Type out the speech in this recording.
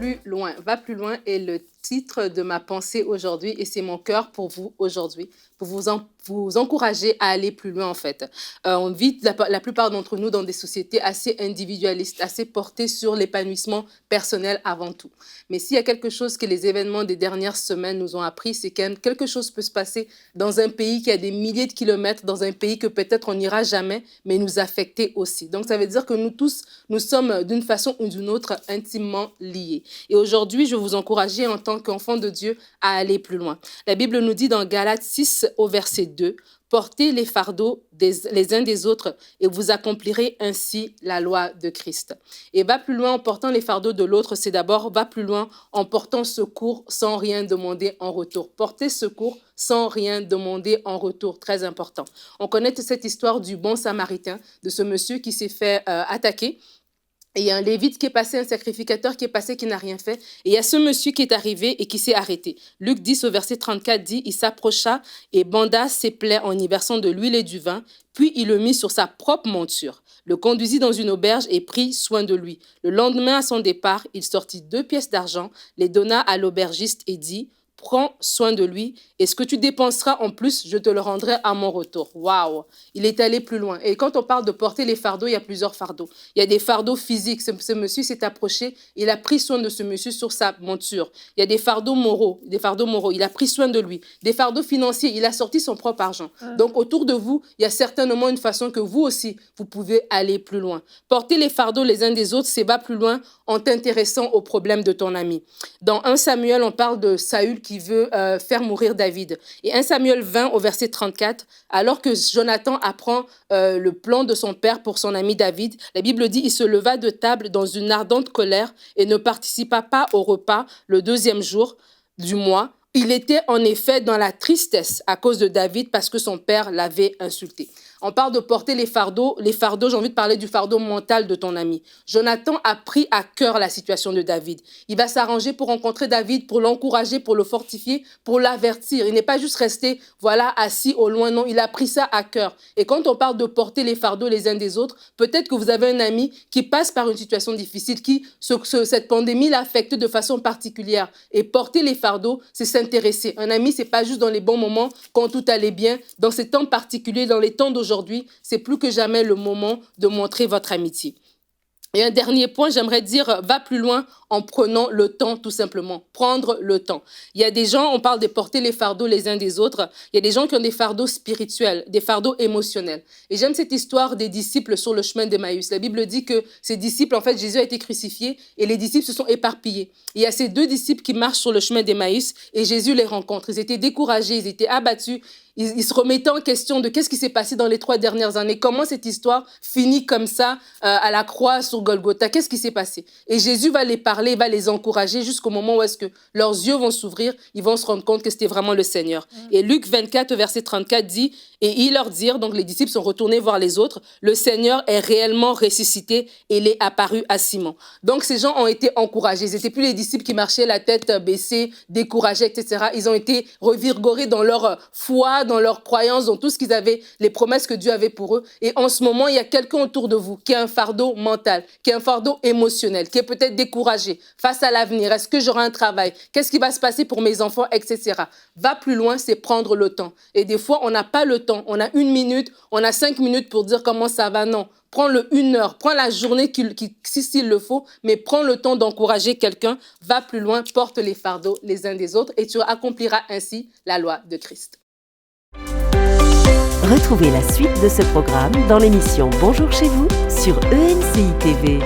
plus loin. Va plus loin est le titre de ma pensée aujourd'hui et c'est mon cœur pour vous aujourd'hui, pour vous encourager à aller plus loin en fait. On vit la plupart d'entre nous dans des sociétés assez individualistes, assez portées sur l'épanouissement personnel avant tout. Mais s'il y a quelque chose que les événements des dernières semaines nous ont appris, c'est que quelque chose peut se passer dans un pays qui a des milliers de kilomètres, dans un pays que peut-être on n'ira jamais, mais nous affecter aussi. Donc ça veut dire que nous tous, nous sommes d'une façon ou d'une autre intimement liés. Et aujourd'hui, je vais vous encourager en tant qu'enfant de Dieu à aller plus loin. La Bible nous dit dans Galates 6 au verset 2, « Portez les fardeaux les uns des autres et vous accomplirez ainsi la loi de Christ. » Et va plus loin en portant les fardeaux de l'autre, c'est d'abord va plus loin en portant secours sans rien demander en retour. Porter secours sans rien demander en retour, très important. On connaît cette histoire du bon samaritain, de ce monsieur qui s'est fait attaquer. Et il y a un lévite qui est passé, un sacrificateur qui est passé, qui n'a rien fait. Et il y a ce monsieur qui est arrivé et qui s'est arrêté. Luc 10 au verset 34 dit, « Il s'approcha et banda ses plaies en y versant de l'huile et du vin, puis il le mit sur sa propre monture, le conduisit dans une auberge et prit soin de lui. Le lendemain, à son départ, il sortit 2 pièces d'argent, les donna à l'aubergiste et dit, « Prends soin de lui et ce que tu dépenseras en plus, je te le rendrai à mon retour. » Waouh! Il est allé plus loin. Et quand on parle de porter les fardeaux, il y a plusieurs fardeaux. Il y a des fardeaux physiques. Ce monsieur s'est approché, il a pris soin de ce monsieur sur sa monture. Il y a des fardeaux moraux. Il a pris soin de lui. Des fardeaux financiers, il a sorti son propre argent. Donc autour de vous, il y a certainement une façon que vous aussi, vous pouvez aller plus loin. Porter les fardeaux les uns des autres, c'est va plus loin en t'intéressant aux problèmes de ton ami. Dans 1 Samuel, on parle de Saül qui veut faire mourir David. Et 1 Samuel 20 au verset 34, alors que Jonathan apprend le plan de son père pour son ami David, la Bible dit, il se leva de table dans une ardente colère et ne participa pas au repas le 2e jour du mois. Il était en effet dans la tristesse à cause de David parce que son père l'avait insulté. On parle de porter les fardeaux, j'ai envie de parler du fardeau mental de ton ami. Jonathan a pris à cœur la situation de David. Il va s'arranger pour rencontrer David, pour l'encourager, pour le fortifier, pour l'avertir. Il n'est pas juste resté, assis au loin, non, il a pris ça à cœur. Et quand on parle de porter les fardeaux les uns des autres, peut-être que vous avez un ami qui passe par une situation difficile, cette pandémie l'a affecté de façon particulière. Et porter les fardeaux, c'est s'intéresser. Un ami, c'est pas juste dans les bons moments, quand tout allait bien. Dans ces temps particuliers, dans les temps d'aujourd'hui, c'est plus que jamais le moment de montrer votre amitié. Et un dernier point, j'aimerais dire, va plus loin en prenant le temps, tout simplement. Prendre le temps. Il y a des gens, on parle de porter les fardeaux les uns des autres. Il y a des gens qui ont des fardeaux spirituels, des fardeaux émotionnels. Et j'aime cette histoire des disciples sur le chemin d'Emmaüs. La Bible dit que ces disciples, en fait, Jésus a été crucifié et les disciples se sont éparpillés. Il y a ces 2 disciples qui marchent sur le chemin d'Emmaüs et Jésus les rencontre. Ils étaient découragés, ils étaient abattus. Ils se remettaient en question de qu'est-ce qui s'est passé dans les 3 dernières années. Comment cette histoire finit comme ça à la croix sur Golgotha? Qu'est-ce qui s'est passé? Et Jésus va les parler, va les encourager jusqu'au moment où est-ce que leurs yeux vont s'ouvrir. Ils vont se rendre compte que c'était vraiment le Seigneur. Et Luc 24, verset 34 dit, « Et ils leur dirent, donc les disciples sont retournés voir les autres, le Seigneur est réellement ressuscité et il est apparu à Simon. » Donc ces gens ont été encouragés. Ils n'étaient plus les disciples qui marchaient la tête baissée, découragés, etc. Ils ont été revigorés dans leur foi, dans leur croyance, dans tout ce qu'ils avaient, les promesses que Dieu avait pour eux. Et en ce moment, il y a quelqu'un autour de vous qui a un fardeau mental, qui a un fardeau émotionnel, qui est peut-être découragé face à l'avenir. Est-ce que j'aurai un travail? Qu'est-ce qui va se passer pour mes enfants, etc. Va plus loin, c'est prendre le temps. Et des fois, on n'a pas le temps. On a 1 minute, on a 5 minutes pour dire comment ça va. Non. Prends le 1 heure, prends la journée s'il le faut, mais prends le temps d'encourager quelqu'un. Va plus loin, porte les fardeaux les uns des autres et tu accompliras ainsi la loi de Christ. Retrouvez la suite de ce programme dans l'émission Bonjour chez vous sur ENCI TV.